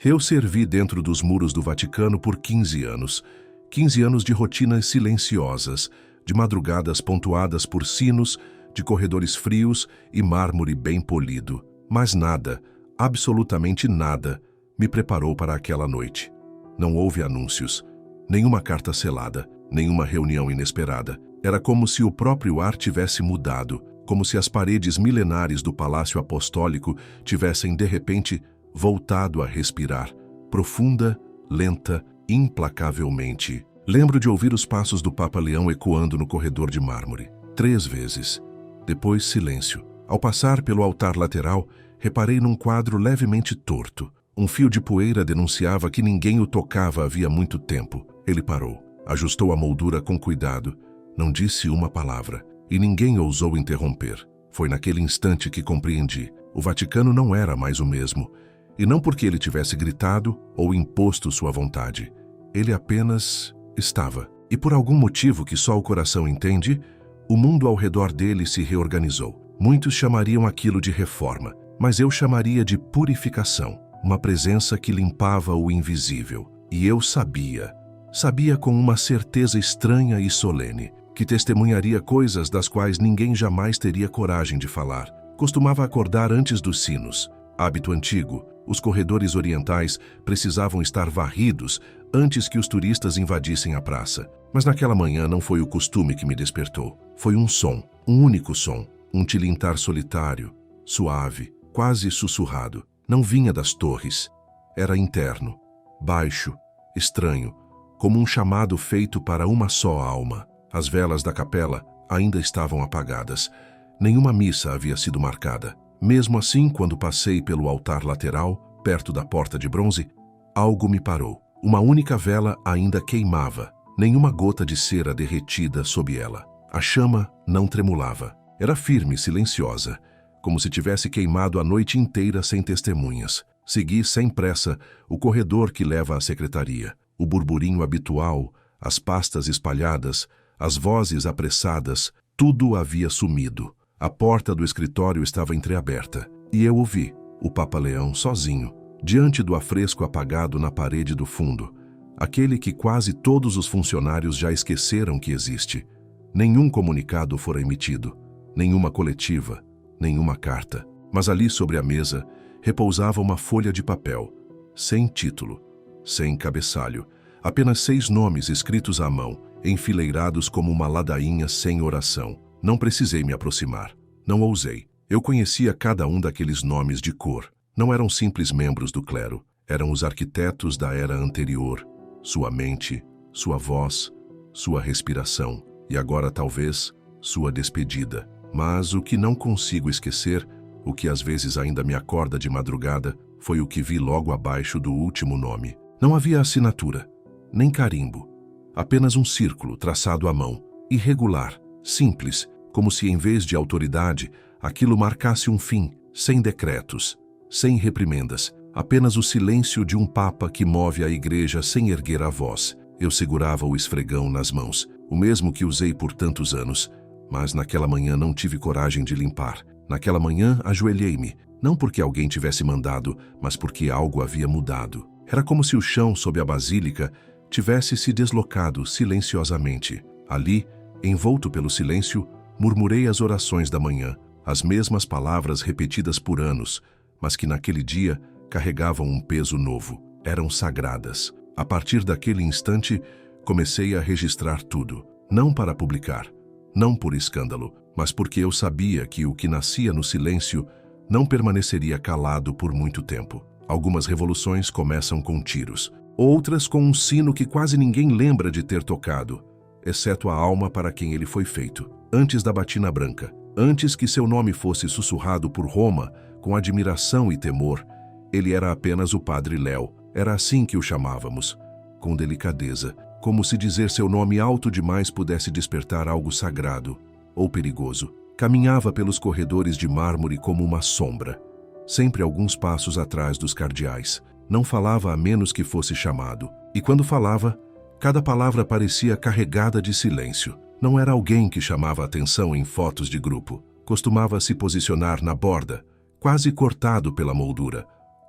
Eu servi dentro dos muros do Vaticano por 15 anos. 15 anos de rotinas silenciosas, de madrugadas pontuadas por sinos, de corredores frios e mármore bem polido. Mas nada, absolutamente nada, me preparou para aquela noite. Não houve anúncios, nenhuma carta selada, nenhuma reunião inesperada. Era como se o próprio ar tivesse mudado, como se as paredes milenares do Palácio Apostólico tivessem, de repente, voltado a respirar, profunda, lenta, implacavelmente. Lembro de ouvir os passos do Papa Leão ecoando no corredor de mármore. 3 vezes. Depois, silêncio. Ao passar pelo altar lateral, reparei num quadro levemente torto. Um fio de poeira denunciava que ninguém o tocava havia muito tempo. Ele parou, ajustou a moldura com cuidado, não disse uma palavra, e ninguém ousou interromper. Foi naquele instante que compreendi. O Vaticano não era mais o mesmo, e não porque ele tivesse gritado ou imposto sua vontade. Ele apenas estava. E por algum motivo que só o coração entende, o mundo ao redor dele se reorganizou. Muitos chamariam aquilo de reforma, mas eu chamaria de purificação. Uma presença que limpava o invisível. E eu sabia com uma certeza estranha e solene, que testemunharia coisas das quais ninguém jamais teria coragem de falar. Costumava acordar antes dos sinos. Hábito antigo, os corredores orientais precisavam estar varridos antes que os turistas invadissem a praça. Mas naquela manhã não foi o costume que me despertou. Foi um som, um único som, um tilintar solitário, suave, quase sussurrado. Não vinha das torres. Era interno, baixo, estranho, como um chamado feito para uma só alma. As velas da capela ainda estavam apagadas. Nenhuma missa havia sido marcada. Mesmo assim, quando passei pelo altar lateral, perto da porta de bronze, algo me parou. Uma única vela ainda queimava. Nenhuma gota de cera derretida sob ela. A chama não tremulava. Era firme e silenciosa, como se tivesse queimado a noite inteira sem testemunhas. Segui sem pressa o corredor que leva à secretaria. O burburinho habitual, as pastas espalhadas, as vozes apressadas, tudo havia sumido. A porta do escritório estava entreaberta, e eu ouvi o Papa Leão sozinho, diante do afresco apagado na parede do fundo, aquele que quase todos os funcionários já esqueceram que existe. Nenhum comunicado fora emitido, nenhuma coletiva, nenhuma carta. Mas ali sobre a mesa repousava uma folha de papel, sem título, sem cabeçalho, apenas 6 nomes escritos à mão, enfileirados como uma ladainha sem oração. Não precisei me aproximar. Não ousei. Eu conhecia cada um daqueles nomes de cor. Não eram simples membros do clero. Eram os arquitetos da era anterior. Sua mente, sua voz, sua respiração. E agora, talvez, sua despedida. Mas o que não consigo esquecer, o que às vezes ainda me acorda de madrugada, foi o que vi logo abaixo do último nome. Não havia assinatura, nem carimbo. Apenas um círculo traçado à mão, irregular, simples, como se em vez de autoridade, aquilo marcasse um fim, sem decretos, sem reprimendas, apenas o silêncio de um papa que move a igreja sem erguer a voz. Eu segurava o esfregão nas mãos, o mesmo que usei por tantos anos, mas naquela manhã não tive coragem de limpar. Naquela manhã ajoelhei-me, não porque alguém tivesse mandado, mas porque algo havia mudado. Era como se o chão sob a basílica tivesse se deslocado silenciosamente. Ali, envolto pelo silêncio, murmurei as orações da manhã, as mesmas palavras repetidas por anos, mas que naquele dia carregavam um peso novo. Eram sagradas. A partir daquele instante, comecei a registrar tudo, não para publicar, não por escândalo, mas porque eu sabia que o que nascia no silêncio não permaneceria calado por muito tempo. Algumas revoluções começam com tiros, outras com um sino que quase ninguém lembra de ter tocado, exceto a alma para quem ele foi feito. Antes da batina branca, antes que seu nome fosse sussurrado por Roma com admiração e temor, ele era apenas o Padre Léo. Era assim que o chamávamos, com delicadeza, como se dizer seu nome alto demais pudesse despertar algo sagrado ou perigoso. Caminhava pelos corredores de mármore como uma sombra, sempre alguns passos atrás dos cardeais. Não falava a menos que fosse chamado, e quando falava, cada palavra parecia carregada de silêncio. Não era alguém que chamava atenção em fotos de grupo. Costumava se posicionar na borda, quase cortado pela moldura,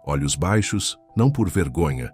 olhos baixos, não por vergonha,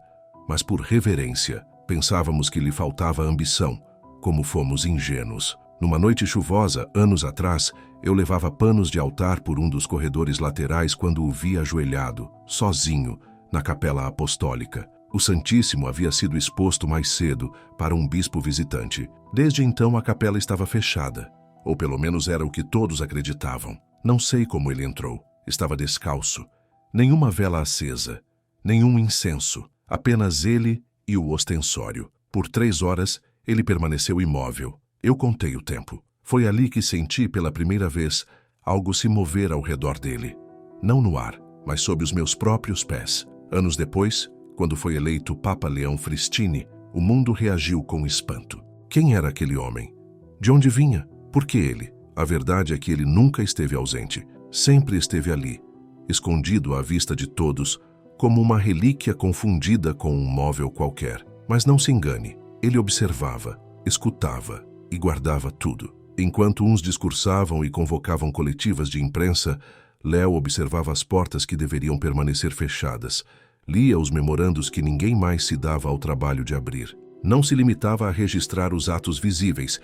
mas por reverência. Pensávamos que lhe faltava ambição, como fomos ingênuos. Numa noite chuvosa, anos atrás, eu levava panos de altar por um dos corredores laterais quando o vi ajoelhado, sozinho, na capela apostólica. O Santíssimo havia sido exposto mais cedo para um bispo visitante. Desde então a capela estava fechada, ou pelo menos era o que todos acreditavam. Não sei como ele entrou. Estava descalço. Nenhuma vela acesa, nenhum incenso, apenas ele e o ostensório. Por 3 horas, ele permaneceu imóvel. Eu contei o tempo. Foi ali que senti pela primeira vez algo se mover ao redor dele. Não no ar, mas sob os meus próprios pés. Anos depois, quando foi eleito Papa Leão Fristini, o mundo reagiu com espanto. Quem era aquele homem? De onde vinha? Por que ele? A verdade é que ele nunca esteve ausente. Sempre esteve ali, escondido à vista de todos, como uma relíquia confundida com um móvel qualquer. Mas não se engane, ele observava, escutava e guardava tudo. Enquanto uns discursavam e convocavam coletivas de imprensa, Léo observava as portas que deveriam permanecer fechadas, lia os memorandos que ninguém mais se dava ao trabalho de abrir. Não se limitava a registrar os atos visíveis,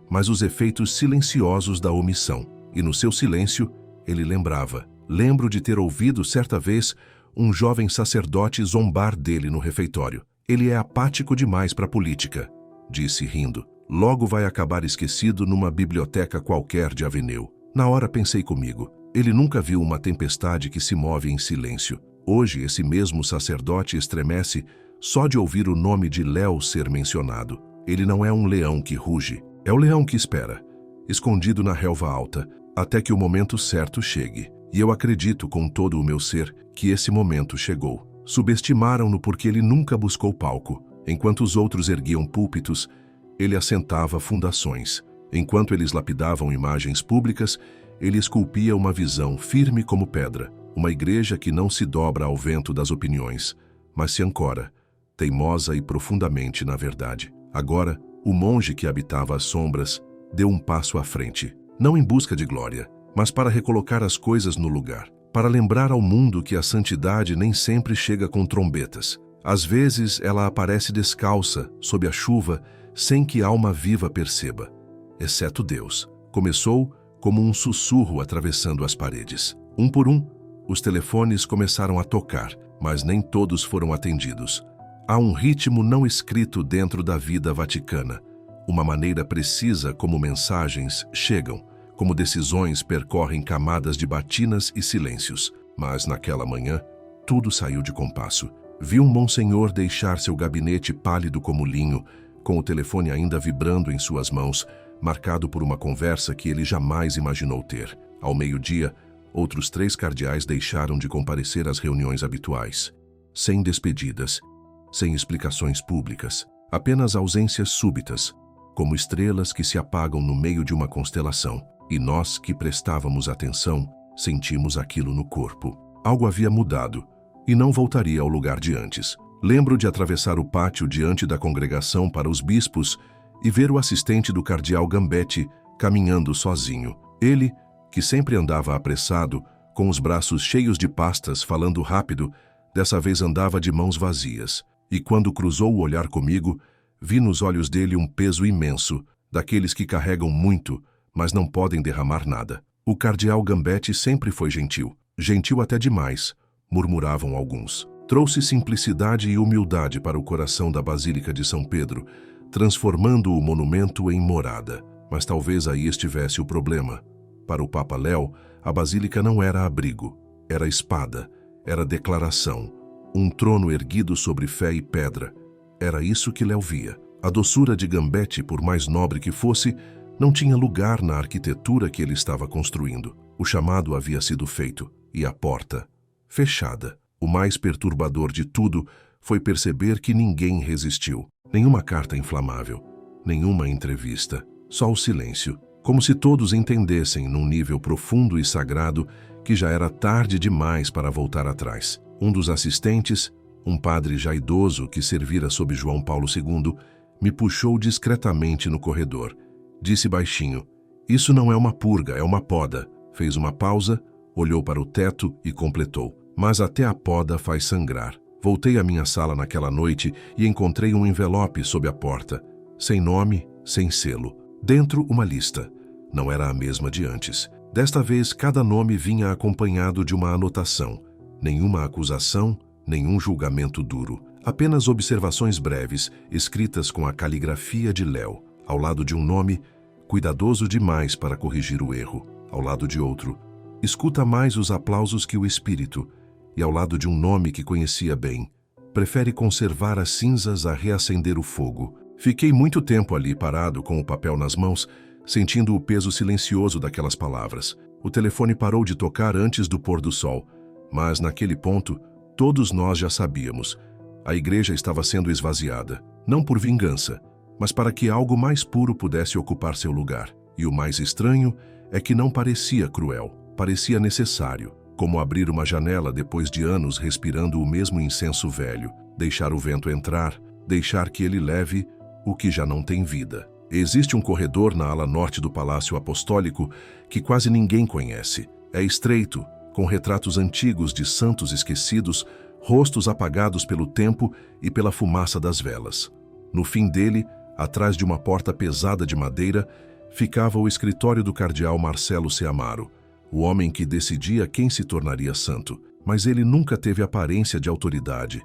mas os efeitos silenciosos da omissão. E no seu silêncio, ele lembrava. Lembro de ter ouvido certa vez um jovem sacerdote zombar dele no refeitório. Ele é apático demais para a política, disse rindo. Logo vai acabar esquecido numa biblioteca qualquer de Aveneu. Na hora pensei comigo, ele nunca viu uma tempestade que se move em silêncio. Hoje esse mesmo sacerdote estremece só de ouvir o nome de Léo ser mencionado. Ele não é um leão que ruge, é o leão que espera, escondido na relva alta, até que o momento certo chegue. E eu acredito com todo o meu ser que esse momento chegou. Subestimaram-no porque ele nunca buscou palco. Enquanto os outros erguiam púlpitos, ele assentava fundações. Enquanto eles lapidavam imagens públicas, ele esculpia uma visão firme como pedra. Uma igreja que não se dobra ao vento das opiniões, mas se ancora, teimosa e profundamente na verdade. Agora, o monge que habitava as sombras deu um passo à frente, não em busca de glória, mas para recolocar as coisas no lugar, para lembrar ao mundo que a santidade nem sempre chega com trombetas. Às vezes ela aparece descalça, sob a chuva, sem que alma viva perceba, exceto Deus. Começou como um sussurro atravessando as paredes. Um por um, os telefones começaram a tocar, mas nem todos foram atendidos. Há um ritmo não escrito dentro da vida vaticana, uma maneira precisa como mensagens chegam, como decisões percorrem camadas de batinas e silêncios. Mas naquela manhã, tudo saiu de compasso. Vi um monsenhor deixar seu gabinete pálido como linho, com o telefone ainda vibrando em suas mãos, marcado por uma conversa que ele jamais imaginou ter. Ao meio-dia, outros 3 cardeais deixaram de comparecer às reuniões habituais. Sem despedidas, sem explicações públicas, apenas ausências súbitas, como estrelas que se apagam no meio de uma constelação. E nós, que prestávamos atenção, sentimos aquilo no corpo. Algo havia mudado, e não voltaria ao lugar de antes. Lembro de atravessar o pátio diante da congregação para os bispos e ver o assistente do cardeal Gambetti caminhando sozinho. Ele, que sempre andava apressado, com os braços cheios de pastas, falando rápido, dessa vez andava de mãos vazias. E quando cruzou o olhar comigo, vi nos olhos dele um peso imenso, daqueles que carregam muito, mas não podem derramar nada. O cardeal Gambetti sempre foi gentil, gentil até demais, murmuravam alguns. Trouxe simplicidade e humildade para o coração da Basílica de São Pedro, transformando o monumento em morada. Mas talvez aí estivesse o problema. Para o Papa Léo, a Basílica não era abrigo, era espada, era declaração, um trono erguido sobre fé e pedra. Era isso que Léo via. A doçura de Gambetti, por mais nobre que fosse, não tinha lugar na arquitetura que ele estava construindo. O chamado havia sido feito, e a porta, fechada. O mais perturbador de tudo foi perceber que ninguém resistiu. Nenhuma carta inflamável, nenhuma entrevista, só o silêncio. Como se todos entendessem, num nível profundo e sagrado, que já era tarde demais para voltar atrás. Um dos assistentes, um padre já idoso que servira sob João Paulo II, me puxou discretamente no corredor. Disse baixinho, "Isso não é uma purga, é uma poda." Fez uma pausa, olhou para o teto e completou, mas até a poda faz sangrar. Voltei à minha sala naquela noite e encontrei um envelope sob a porta, sem nome, sem selo. Dentro, uma lista. Não era a mesma de antes. Desta vez, cada nome vinha acompanhado de uma anotação. Nenhuma acusação, nenhum julgamento duro. Apenas observações breves, escritas com a caligrafia de Léo. Ao lado de um nome, cuidadoso demais para corrigir o erro. Ao lado de outro, escuta mais os aplausos que o espírito. E ao lado de um nome que conhecia bem, prefere conservar as cinzas a reacender o fogo. Fiquei muito tempo ali parado com o papel nas mãos, sentindo o peso silencioso daquelas palavras. O telefone parou de tocar antes do pôr do sol, mas naquele ponto, todos nós já sabíamos. A igreja estava sendo esvaziada, não por vingança, mas para que algo mais puro pudesse ocupar seu lugar. E o mais estranho é que não parecia cruel, parecia necessário. Como abrir uma janela depois de anos respirando o mesmo incenso velho, deixar o vento entrar, deixar que ele leve o que já não tem vida. Existe um corredor na ala norte do Palácio Apostólico que quase ninguém conhece. É estreito, com retratos antigos de santos esquecidos, rostos apagados pelo tempo e pela fumaça das velas. No fim dele, atrás de uma porta pesada de madeira, ficava o escritório do cardeal Marcelo Ceamaro, o homem que decidia quem se tornaria santo. Mas ele nunca teve aparência de autoridade.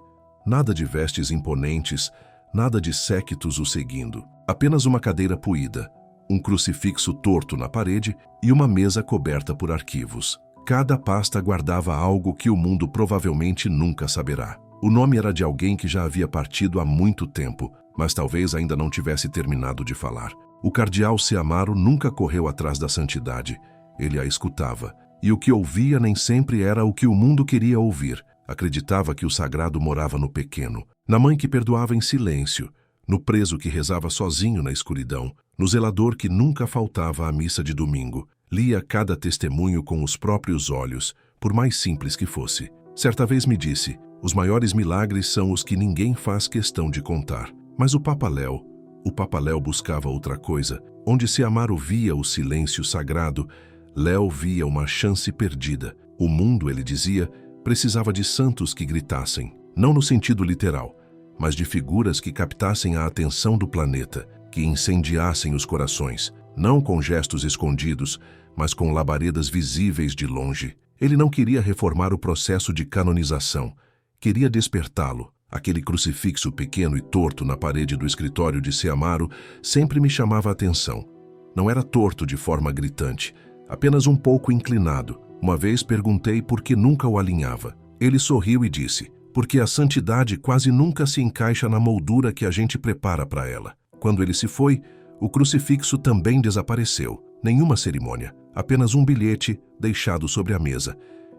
Nada de vestes imponentes, nada de séquitos o seguindo. Apenas uma cadeira puída, um crucifixo torto na parede e uma mesa coberta por arquivos. Cada pasta guardava algo que o mundo provavelmente nunca saberá. O nome era de alguém que já havia partido há muito tempo, mas talvez ainda não tivesse terminado de falar. O cardeal Ceamaro nunca correu atrás da santidade. Ele a escutava, e o que ouvia nem sempre era o que o mundo queria ouvir. Acreditava que o sagrado morava no pequeno, na mãe que perdoava em silêncio, no preso que rezava sozinho na escuridão, no zelador que nunca faltava à missa de domingo. Lia cada testemunho com os próprios olhos, por mais simples que fosse. Certa vez me disse, os maiores milagres são os que ninguém faz questão de contar. Mas o Papa Léo buscava outra coisa. Onde Ceamaro via o silêncio sagrado, Léo via uma chance perdida. O mundo, ele dizia, precisava de santos que gritassem, não no sentido literal, mas de figuras que captassem a atenção do planeta, que incendiassem os corações, não com gestos escondidos, mas com labaredas visíveis de longe. Ele não queria reformar o processo de canonização, queria despertá-lo. Aquele crucifixo pequeno e torto na parede do escritório de Ceamaro sempre me chamava a atenção. Não era torto de forma gritante, apenas um pouco inclinado. Uma vez perguntei por que nunca o alinhava. Ele sorriu e disse, porque a santidade quase nunca se encaixa na moldura que a gente prepara para ela. Quando ele se foi, o crucifixo também desapareceu. Nenhuma cerimônia, apenas um bilhete deixado sobre a mesa,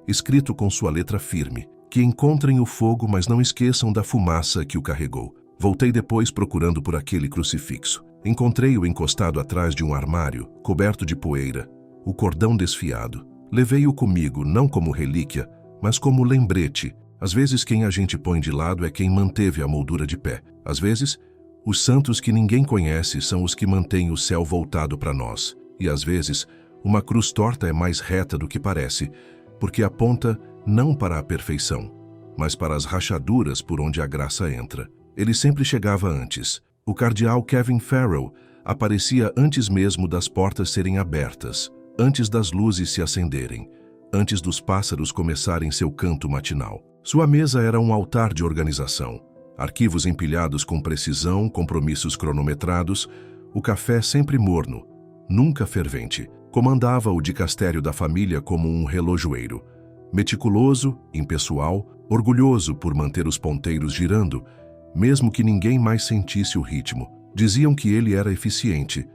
escrito com sua letra firme, que encontrem o fogo, mas não esqueçam da fumaça que o carregou. Voltei depois procurando por aquele crucifixo. Encontrei-o encostado atrás de um armário, coberto de poeira, o cordão desfiado. Levei-o comigo, não como relíquia, mas como lembrete. Às vezes quem a gente põe de lado é quem manteve a moldura de pé. Às vezes, os santos que ninguém conhece são os que mantêm o céu voltado para nós. E às vezes, uma cruz torta é mais reta do que parece, porque aponta não para a perfeição, mas para as rachaduras por onde a graça entra. Ele sempre chegava antes. O cardeal Kevin Farrell aparecia antes mesmo das portas serem abertas, antes das luzes se acenderem, antes dos pássaros começarem seu canto matinal. Sua mesa era um altar de organização. Arquivos empilhados com precisão, compromissos cronometrados, o café sempre morno, nunca fervente. Comandava o dicastério da família como um relojoeiro. Meticuloso, impessoal, orgulhoso por manter os ponteiros girando, mesmo que ninguém mais sentisse o ritmo. Diziam que ele era eficiente,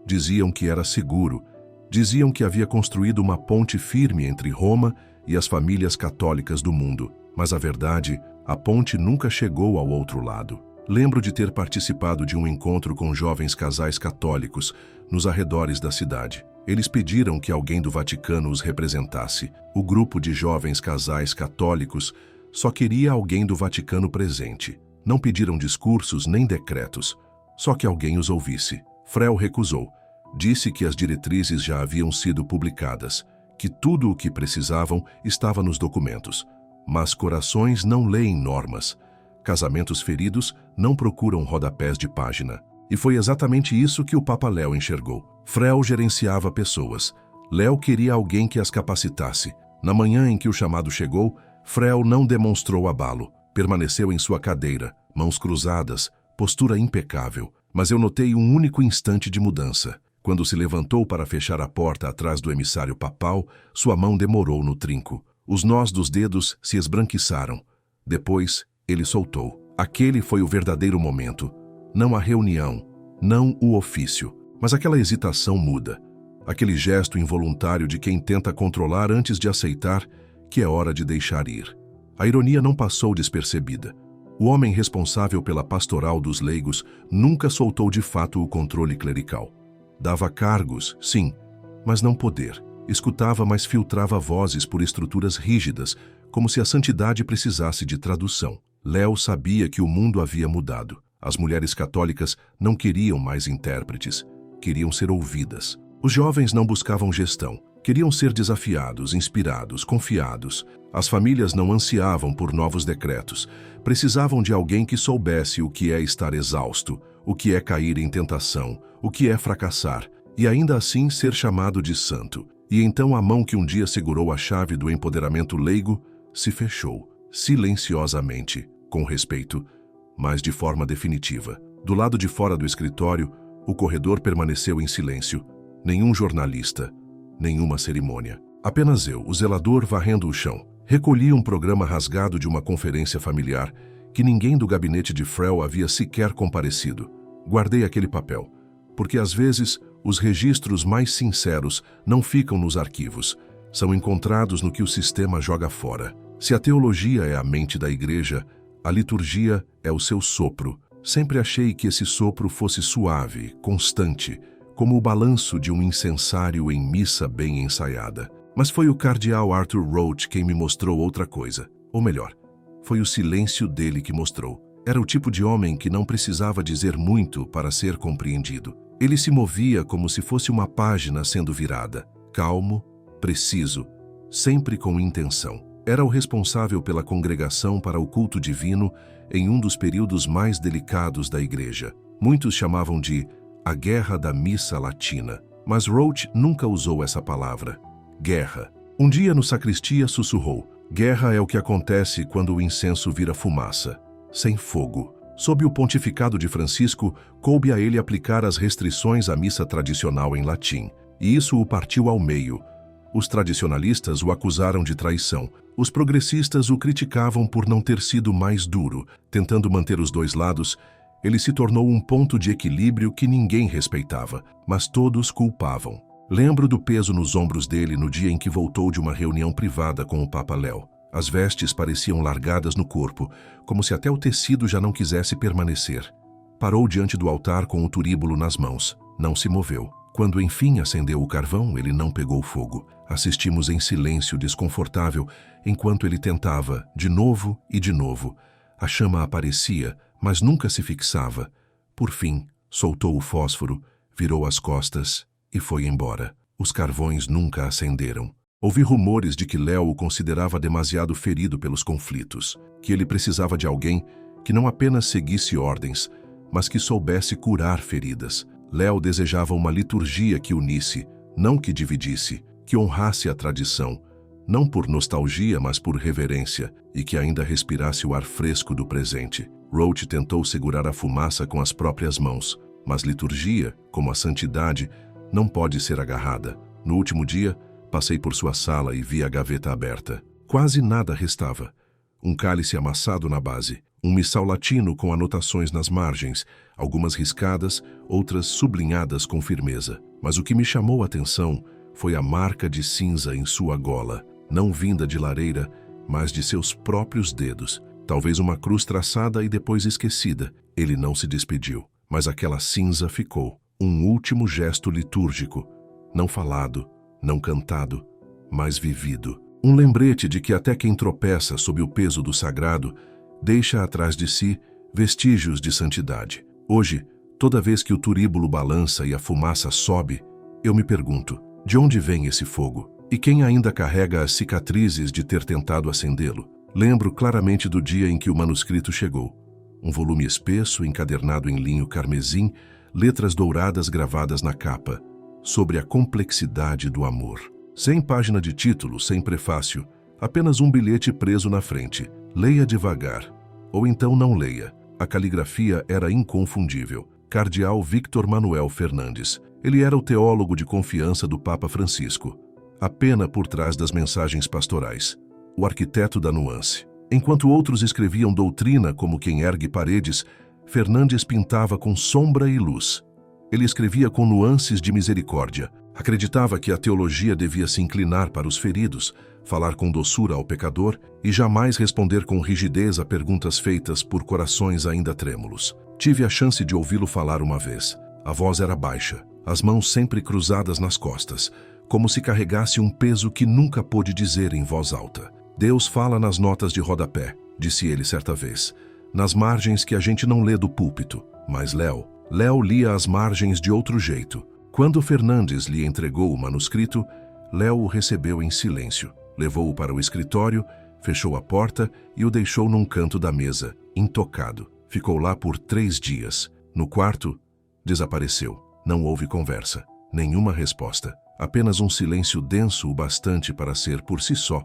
diziam que era seguro, diziam que havia construído uma ponte firme entre Roma e as famílias católicas do mundo. Mas a verdade, a ponte nunca chegou ao outro lado. Lembro de ter participado de um encontro com jovens casais católicos nos arredores da cidade. Eles pediram que alguém do Vaticano os representasse. O grupo de jovens casais católicos só queria alguém do Vaticano presente. Não pediram discursos nem decretos, só que alguém os ouvisse. Frel recusou. Disse que as diretrizes já haviam sido publicadas, que tudo o que precisavam estava nos documentos. Mas corações não leem normas. Casamentos feridos não procuram rodapés de página. E foi exatamente isso que o Papa Léo enxergou. Frel gerenciava pessoas. Léo queria alguém que as capacitasse. Na manhã em que o chamado chegou, Frel não demonstrou abalo. Permaneceu em sua cadeira, mãos cruzadas, postura impecável. Mas eu notei um único instante de mudança. Quando se levantou para fechar a porta atrás do emissário papal, sua mão demorou no trinco. Os nós dos dedos se esbranquiçaram. Depois, ele soltou. Aquele foi o verdadeiro momento. Não a reunião, não o ofício, mas aquela hesitação muda. Aquele gesto involuntário de quem tenta controlar antes de aceitar que é hora de deixar ir. A ironia não passou despercebida. O homem responsável pela pastoral dos leigos nunca soltou de fato o controle clerical. Dava cargos, sim, mas não poder. Escutava, mas filtrava vozes por estruturas rígidas, como se a santidade precisasse de tradução. Léo sabia que o mundo havia mudado. As mulheres católicas não queriam mais intérpretes, queriam ser ouvidas. Os jovens não buscavam gestão, queriam ser desafiados, inspirados, confiados. As famílias não ansiavam por novos decretos, precisavam de alguém que soubesse o que é estar exausto, o que é cair em tentação, o que é fracassar, e ainda assim ser chamado de santo. E então a mão que um dia segurou a chave do empoderamento leigo se fechou, silenciosamente, com respeito, mas de forma definitiva. Do lado de fora do escritório, o corredor permaneceu em silêncio. Nenhum jornalista, nenhuma cerimônia. Apenas eu, o zelador, varrendo o chão. Recolhi um programa rasgado de uma conferência familiar que ninguém do gabinete de Frel havia sequer comparecido. Guardei aquele papel, porque às vezes os registros mais sinceros não ficam nos arquivos, são encontrados no que o sistema joga fora. Se a teologia é a mente da igreja, a liturgia é o seu sopro. Sempre achei que esse sopro fosse suave, constante, como o balanço de um incensário em missa bem ensaiada. Mas foi o cardeal Arthur Roach quem me mostrou outra coisa. Ou melhor, foi o silêncio dele que mostrou. Era o tipo de homem que não precisava dizer muito para ser compreendido. Ele se movia como se fosse uma página sendo virada. Calmo, preciso, sempre com intenção. Era o responsável pela congregação para o culto divino em um dos períodos mais delicados da igreja. Muitos chamavam de a guerra da missa latina, mas Roach nunca usou essa palavra. Guerra. Um dia no sacristia sussurrou: guerra é o que acontece quando o incenso vira fumaça, sem fogo. Sob o pontificado de Francisco, coube a ele aplicar as restrições à missa tradicional em latim, e isso o partiu ao meio. Os tradicionalistas o acusaram de traição. Os progressistas o criticavam por não ter sido mais duro. Tentando manter os dois lados, ele se tornou um ponto de equilíbrio que ninguém respeitava, mas todos culpavam. Lembro do peso nos ombros dele no dia em que voltou de uma reunião privada com o Papa Léo. As vestes pareciam largadas no corpo, como se até o tecido já não quisesse permanecer. Parou diante do altar com o turíbulo nas mãos. Não se moveu. Quando enfim acendeu o carvão, ele não pegou fogo. Assistimos em silêncio desconfortável, enquanto ele tentava, de novo e de novo. A chama aparecia, mas nunca se fixava. Por fim, soltou o fósforo, virou as costas e foi embora. Os carvões nunca acenderam. Ouvi rumores de que Léo o considerava demasiado ferido pelos conflitos, que ele precisava de alguém que não apenas seguisse ordens, mas que soubesse curar feridas. Léo desejava uma liturgia que unisse, não que dividisse, que honrasse a tradição, não por nostalgia, mas por reverência, e que ainda respirasse o ar fresco do presente. Roach tentou segurar a fumaça com as próprias mãos, mas liturgia, como a santidade, não pode ser agarrada. No último dia, passei por sua sala e vi a gaveta aberta. Quase nada restava. Um cálice amassado na base, um missal latino com anotações nas margens, algumas riscadas, outras sublinhadas com firmeza. Mas o que me chamou a atenção foi a marca de cinza em sua gola, não vinda de lareira, mas de seus próprios dedos. Talvez uma cruz traçada e depois esquecida. Ele não se despediu, mas aquela cinza ficou. Um último gesto litúrgico, não falado, não cantado, mas vivido. Um lembrete de que até quem tropeça sob o peso do sagrado deixa atrás de si vestígios de santidade. Hoje, toda vez que o turíbulo balança e a fumaça sobe, eu me pergunto, de onde vem esse fogo? E quem ainda carrega as cicatrizes de ter tentado acendê-lo? Lembro claramente do dia em que o manuscrito chegou. Um volume espesso, encadernado em linho carmesim, letras douradas gravadas na capa, sobre a complexidade do amor. Sem página de título, sem prefácio, apenas um bilhete preso na frente. Leia devagar. Ou então não leia. A caligrafia era inconfundível. Cardeal Victor Manuel Fernandes. Ele era o teólogo de confiança do Papa Francisco. A pena por trás das mensagens pastorais. O arquiteto da nuance. Enquanto outros escreviam doutrina como quem ergue paredes, Fernandes pintava com sombra e luz. Ele escrevia com nuances de misericórdia. Acreditava que a teologia devia se inclinar para os feridos, falar com doçura ao pecador e jamais responder com rigidez a perguntas feitas por corações ainda trêmulos. Tive a chance de ouvi-lo falar uma vez. A voz era baixa, as mãos sempre cruzadas nas costas, como se carregasse um peso que nunca pôde dizer em voz alta. Deus fala nas notas de rodapé, disse ele certa vez, nas margens que a gente não lê do púlpito. Mas Léo lia as margens de outro jeito. Quando Fernandes lhe entregou o manuscrito, Léo o recebeu em silêncio, levou-o para o escritório, fechou a porta e o deixou num canto da mesa, intocado. Ficou lá por 3 dias. No quarto, desapareceu. Não houve conversa, nenhuma resposta. Apenas um silêncio denso o bastante para ser, por si só,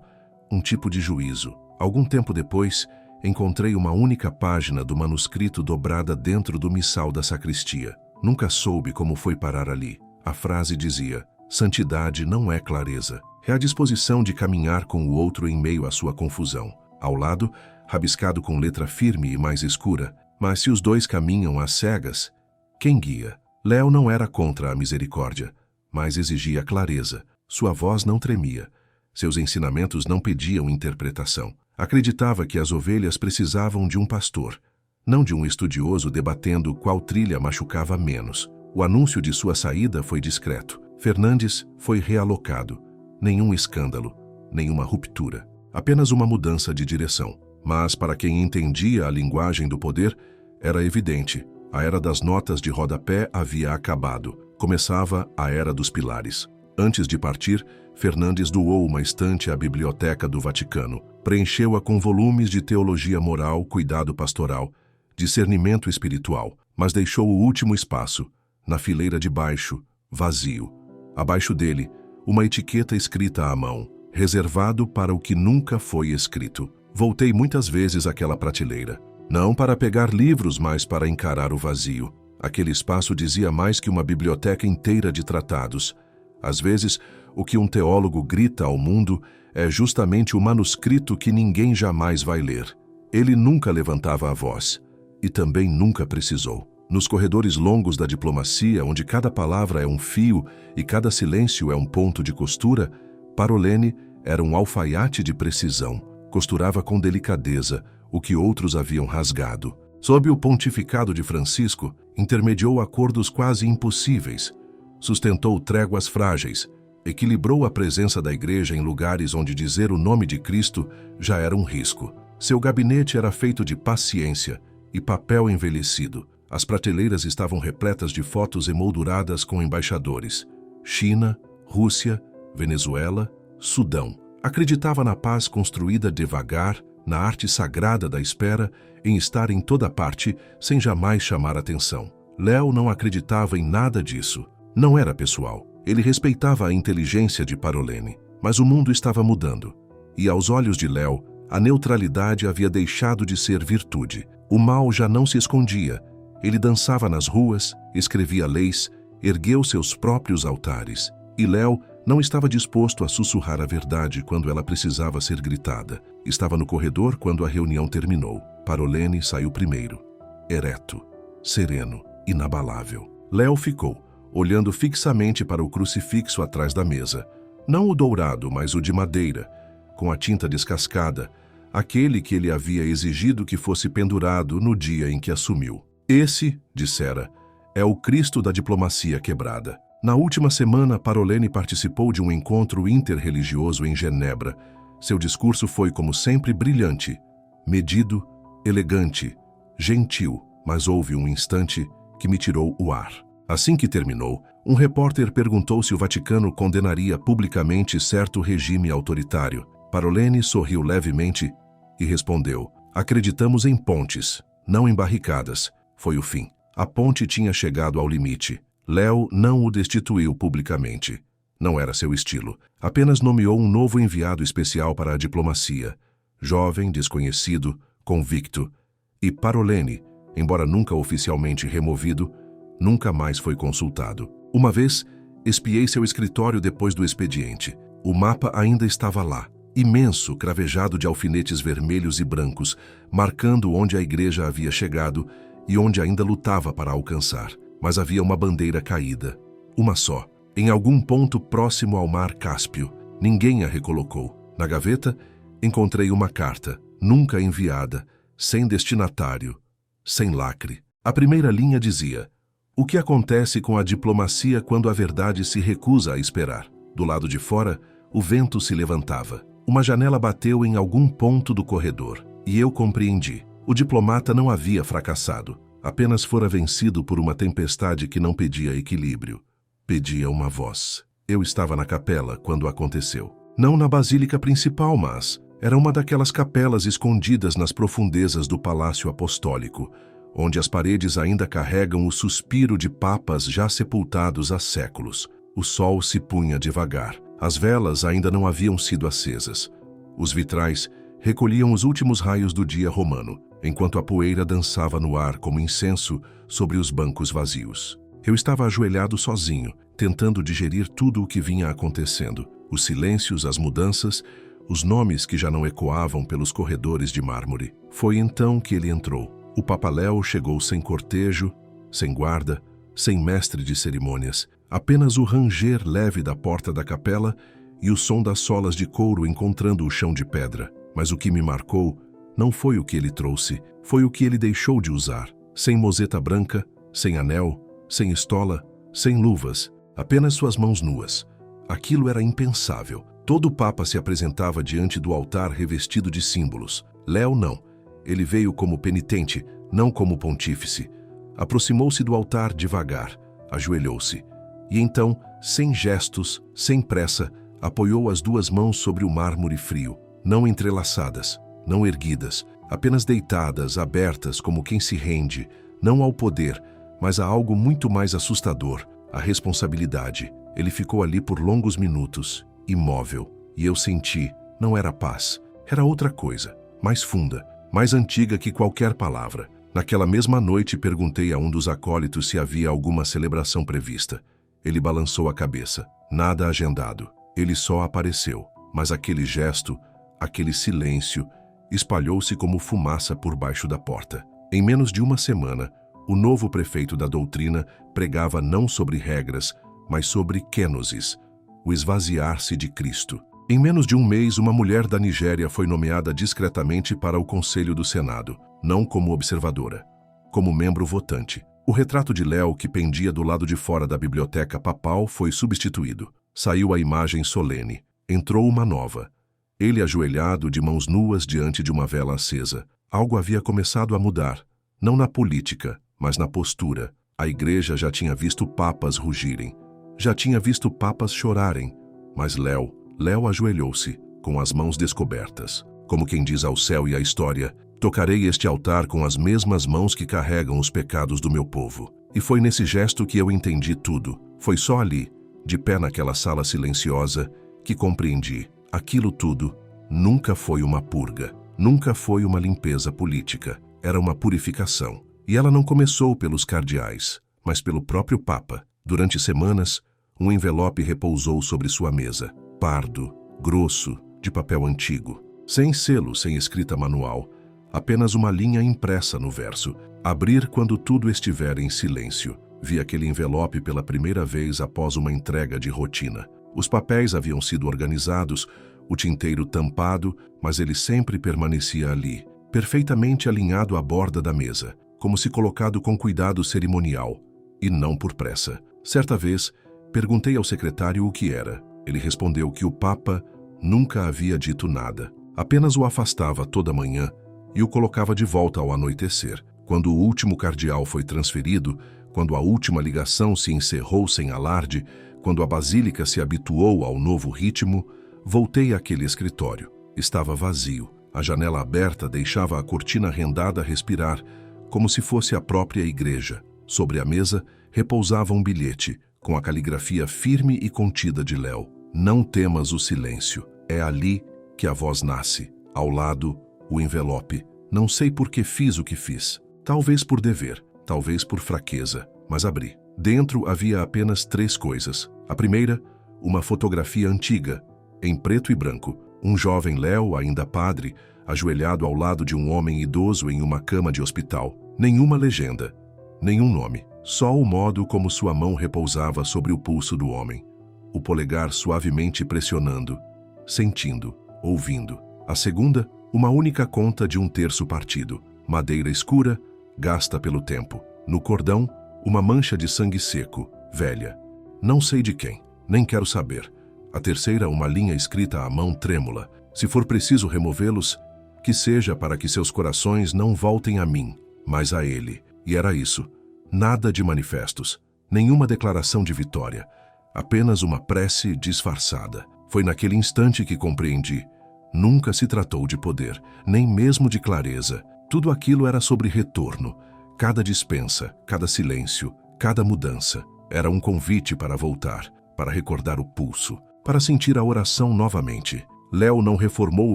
um tipo de juízo. Algum tempo depois, encontrei uma única página do manuscrito dobrada dentro do missal da sacristia. Nunca soube como foi parar ali. A frase dizia: santidade não é clareza. É a disposição de caminhar com o outro em meio à sua confusão. Ao lado, rabiscado com letra firme e mais escura: mas se os dois caminham às cegas, quem guia? Léo não era contra a misericórdia, mas exigia clareza. Sua voz não tremia. Seus ensinamentos não pediam interpretação. Acreditava que as ovelhas precisavam de um pastor, não de um estudioso debatendo qual trilha machucava menos. O anúncio de sua saída foi discreto. Fernandes foi realocado. Nenhum escândalo, nenhuma ruptura. Apenas uma mudança de direção. Mas para quem entendia a linguagem do poder, era evidente. A era das notas de rodapé havia acabado. Começava a era dos pilares. Antes de partir, Fernandes doou uma estante à Biblioteca do Vaticano. Preencheu-a com volumes de teologia moral, cuidado pastoral, discernimento espiritual, mas deixou o último espaço, na fileira de baixo, vazio. Abaixo dele, uma etiqueta escrita à mão, reservado para o que nunca foi escrito. Voltei muitas vezes àquela prateleira, não para pegar livros, mas para encarar o vazio. Aquele espaço dizia mais que uma biblioteca inteira de tratados. Às vezes, o que um teólogo grita ao mundo é justamente o manuscrito que ninguém jamais vai ler. Ele nunca levantava a voz, e também nunca precisou. Nos corredores longos da diplomacia, onde cada palavra é um fio e cada silêncio é um ponto de costura, Parolene era um alfaiate de precisão. Costurava com delicadeza o que outros haviam rasgado. Sob o pontificado de Francisco, intermediou acordos quase impossíveis, sustentou tréguas frágeis, equilibrou a presença da igreja em lugares onde dizer o nome de Cristo já era um risco. Seu gabinete era feito de paciência e papel envelhecido. As prateleiras estavam repletas de fotos emolduradas com embaixadores. China, Rússia, Venezuela, Sudão. Acreditava na paz construída devagar, na arte sagrada da espera, em estar em toda parte sem jamais chamar atenção. Léo não acreditava em nada disso. Não era pessoal. Ele respeitava a inteligência de Parolene, mas o mundo estava mudando. E aos olhos de Léo, a neutralidade havia deixado de ser virtude. O mal já não se escondia. Ele dançava nas ruas, escrevia leis, ergueu seus próprios altares. E Léo não estava disposto a sussurrar a verdade quando ela precisava ser gritada. Estava no corredor quando a reunião terminou. Parolene saiu primeiro, ereto, sereno, inabalável. Léo ficou, olhando fixamente para o crucifixo atrás da mesa. Não o dourado, mas o de madeira, com a tinta descascada, aquele que ele havia exigido que fosse pendurado no dia em que assumiu. Esse, dissera, é o Cristo da diplomacia quebrada. Na última semana, Parolene participou de um encontro interreligioso em Genebra. Seu discurso foi, como sempre, brilhante, medido, elegante, gentil, mas houve um instante que me tirou o ar. Assim que terminou, um repórter perguntou se o Vaticano condenaria publicamente certo regime autoritário. Parolene sorriu levemente e respondeu: acreditamos em pontes, não em barricadas. Foi o fim. A ponte tinha chegado ao limite. Léo não o destituiu publicamente. Não era seu estilo. Apenas nomeou um novo enviado especial para a diplomacia. Jovem, desconhecido, convicto. E Parolene, embora nunca oficialmente removido, nunca mais foi consultado. Uma vez, espiei seu escritório depois do expediente. O mapa ainda estava lá, imenso, cravejado de alfinetes vermelhos e brancos, marcando onde a igreja havia chegado e onde ainda lutava para alcançar. Mas havia uma bandeira caída, uma só, em algum ponto próximo ao mar Cáspio. Ninguém a recolocou. Na gaveta, encontrei uma carta, nunca enviada, sem destinatário, sem lacre. A primeira linha dizia: o que acontece com a diplomacia quando a verdade se recusa a esperar? Do lado de fora, o vento se levantava. Uma janela bateu em algum ponto do corredor, e eu compreendi. O diplomata não havia fracassado, apenas fora vencido por uma tempestade que não pedia equilíbrio. Pedia uma voz. Eu estava na capela quando aconteceu. Não na basílica principal, mas era uma daquelas capelas escondidas nas profundezas do Palácio Apostólico, onde as paredes ainda carregam o suspiro de papas já sepultados há séculos. O sol se punha devagar. As velas ainda não haviam sido acesas. Os vitrais recolhiam os últimos raios do dia romano, enquanto a poeira dançava no ar como incenso sobre os bancos vazios. Eu estava ajoelhado sozinho, tentando digerir tudo o que vinha acontecendo. Os silêncios, as mudanças, os nomes que já não ecoavam pelos corredores de mármore. Foi então que ele entrou. O Papa Léo chegou sem cortejo, sem guarda, sem mestre de cerimônias. Apenas o ranger leve da porta da capela e o som das solas de couro encontrando o chão de pedra. Mas o que me marcou não foi o que ele trouxe, foi o que ele deixou de usar. Sem mozeta branca, sem anel, sem estola, sem luvas, apenas suas mãos nuas. Aquilo era impensável. Todo papa se apresentava diante do altar revestido de símbolos. Léo não. Ele veio como penitente, não como pontífice. Aproximou-se do altar devagar, ajoelhou-se. E então, sem gestos, sem pressa, apoiou as duas mãos sobre o mármore frio, não entrelaçadas, não erguidas, apenas deitadas, abertas como quem se rende, não ao poder, mas a algo muito mais assustador, a responsabilidade. Ele ficou ali por longos minutos, imóvel, e eu senti, não era paz, era outra coisa, mais funda, mais antiga que qualquer palavra. Naquela mesma noite perguntei a um dos acólitos se havia alguma celebração prevista. Ele balançou a cabeça. Nada agendado. Ele só apareceu. Mas aquele gesto, aquele silêncio, espalhou-se como fumaça por baixo da porta. Em menos de uma semana, o novo prefeito da doutrina pregava não sobre regras, mas sobre kenosis, o esvaziar-se de Cristo. Em menos de um mês, uma mulher da Nigéria foi nomeada discretamente para o Conselho do Senado, não como observadora, como membro votante. O retrato de Léo, que pendia do lado de fora da biblioteca papal, foi substituído. Saiu a imagem solene. Entrou uma nova. Ele ajoelhado, de mãos nuas diante de uma vela acesa. Algo havia começado a mudar. Não na política, mas na postura. A igreja já tinha visto papas rugirem. Já tinha visto papas chorarem. Mas Léo ajoelhou-se, com as mãos descobertas. Como quem diz ao céu e à história: tocarei este altar com as mesmas mãos que carregam os pecados do meu povo. E foi nesse gesto que eu entendi tudo. Foi só ali, de pé naquela sala silenciosa, que compreendi. Aquilo tudo nunca foi uma purga, nunca foi uma limpeza política. Era uma purificação. E ela não começou pelos cardeais, mas pelo próprio Papa. Durante semanas, um envelope repousou sobre sua mesa. Pardo, grosso, de papel antigo. Sem selo, sem escrita manual. Apenas uma linha impressa no verso. Abrir quando tudo estiver em silêncio. Vi aquele envelope pela primeira vez após uma entrega de rotina. Os papéis haviam sido organizados, o tinteiro tampado, mas ele sempre permanecia ali, perfeitamente alinhado à borda da mesa, como se colocado com cuidado cerimonial, e não por pressa. Certa vez, perguntei ao secretário o que era. Ele respondeu que o Papa nunca havia dito nada. Apenas o afastava toda manhã e o colocava de volta ao anoitecer. Quando o último cardeal foi transferido, quando a última ligação se encerrou sem alarde, quando a basílica se habituou ao novo ritmo, voltei àquele escritório. Estava vazio. A janela aberta deixava a cortina rendada respirar, como se fosse a própria igreja. Sobre a mesa repousava um bilhete, com a caligrafia firme e contida de Léo. Não temas o silêncio. É ali que a voz nasce. Ao lado, o envelope. Não sei por que fiz o que fiz. Talvez por dever, talvez por fraqueza, mas abri. Dentro havia apenas 3 coisas. A primeira, uma fotografia antiga, em preto e branco. Um jovem Léo, ainda padre, ajoelhado ao lado de um homem idoso em uma cama de hospital. Nenhuma legenda, nenhum nome. Só o modo como sua mão repousava sobre o pulso do homem. O polegar suavemente pressionando, sentindo, ouvindo. A segunda, uma única conta de um terço partido. Madeira escura, gasta pelo tempo. No cordão, uma mancha de sangue seco, velha. Não sei de quem, nem quero saber. A terceira, uma linha escrita à mão trêmula. Se for preciso removê-los, que seja para que seus corações não voltem a mim, mas a ele. E era isso. Nada de manifestos, nenhuma declaração de vitória. Apenas uma prece disfarçada. Foi naquele instante que compreendi. Nunca se tratou de poder, nem mesmo de clareza. Tudo aquilo era sobre retorno. Cada dispensa, cada silêncio, cada mudança. Era um convite para voltar, para recordar o pulso, para sentir a oração novamente. Léo não reformou o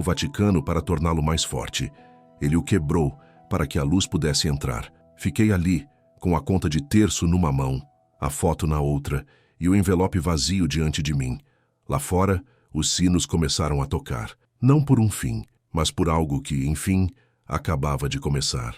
Vaticano para torná-lo mais forte. Ele o quebrou para que a luz pudesse entrar. Fiquei ali, com a conta de terço numa mão, a foto na outra e o envelope vazio diante de mim. Lá fora, os sinos começaram a tocar. Não por um fim, mas por algo que, enfim, acabava de começar.